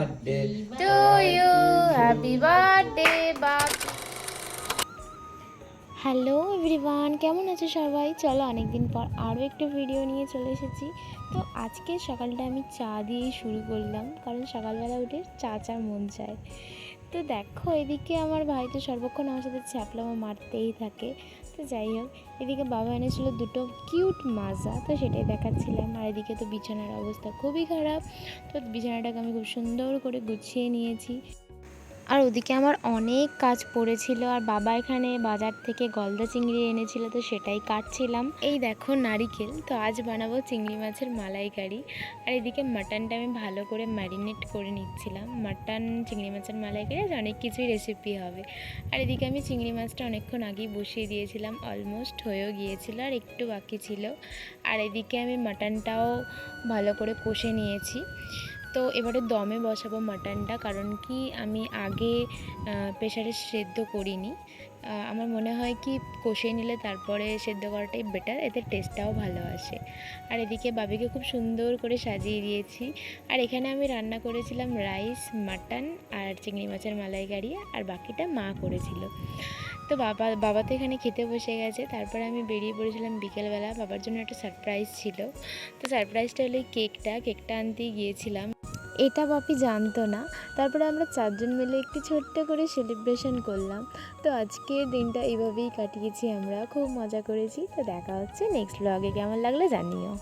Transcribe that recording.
birthday to you, happy birthday বাপ। Hello everyone, কেমন আছো সবাই? চলো অনেকদিন পর আরও একটা ভিডিও নিয়ে চলে এসেছি। তো আজকে সকালটা আমি চা দিয়েই শুরু করলাম, কারণ সকালবেলা উঠে চা মন চায়। তো দেখো, এদিকে আমার ভাই তো সর্বক্ষণ আমার সাথে ছ্যাপলামো মারতেই থাকে। তো যাই হোক, এদিকে বাবা এনেছিল দুটো কিউট মাজা, তো সেটাই দেখাচ্ছিলাম। আর এদিকে তো বিছানার অবস্থা খুবই খারাপ, তো বিছানাটাকে আমি খুব সুন্দর করে গুছিয়ে নিয়েছি। আর ওদিকে আমার অনেক কাজ পড়েছিল, আর বাবা এখানে বাজার থেকে গলদা চিংড়ি এনেছিল, তো সেটাই কাটছিলাম। এই দেখো নারিকেল, তো আজ বানাবো চিংড়ি মাছের মালাইকারি। আর এদিকে মাটনটা আমি ভালো করে ম্যারিনেট করে নিচ্ছিলাম। মাটন চিংড়ি মাছের মালাইকারি আজ অনেক কিছুই রেসিপি হবে। আর এদিকে আমি চিংড়ি মাছটা অনেকক্ষণ আগেই বসিয়ে দিয়েছিলাম, অলমোস্ট হয়েও গিয়েছিল, আর একটু বাকি ছিল। আর এদিকে আমি মাটনটাও ভালো করে কষে নিয়েছি। তো এবারে দমে বসাবো মাটনটা, কারণ কি আমি আগে প্রেশারে সেদ্ধ করিনি। আমার মনে হয় কি কষিয়ে নিলে তারপরে সেদ্ধ করাটাই বেটার, এতে টেস্টটাও ভালো আসে। আর এদিকে বাবিকে খুব সুন্দর করে সাজিয়ে দিয়েছি। আর এখানে আমি রান্না করেছিলাম রাইস, মাটন আর চিংড়ি মাছের মালাইকারি, আর বাকিটা মা করেছিল। তো বাবা তো এখানে খেতে বসে গেছে। তারপরে আমি বেরিয়ে পড়েছিলাম বিকেলবেলা, বাবার জন্য একটা সারপ্রাইজ ছিল। তো সারপ্রাইজটা হলো কেকটা আনতেই গিয়েছিলাম। এটা বাপি জানতো না। তারপরে আমরা চারজন মিলে একটি ছোট্ট করে সেলিব্রেশন করলাম। তো আজকের দিনটা এইভাবেই কাটিয়েছি, আমরা খুব মজা করেছি। তো দেখা হচ্ছে নেক্সট ব্লগে, কেমন লাগলো জানিও।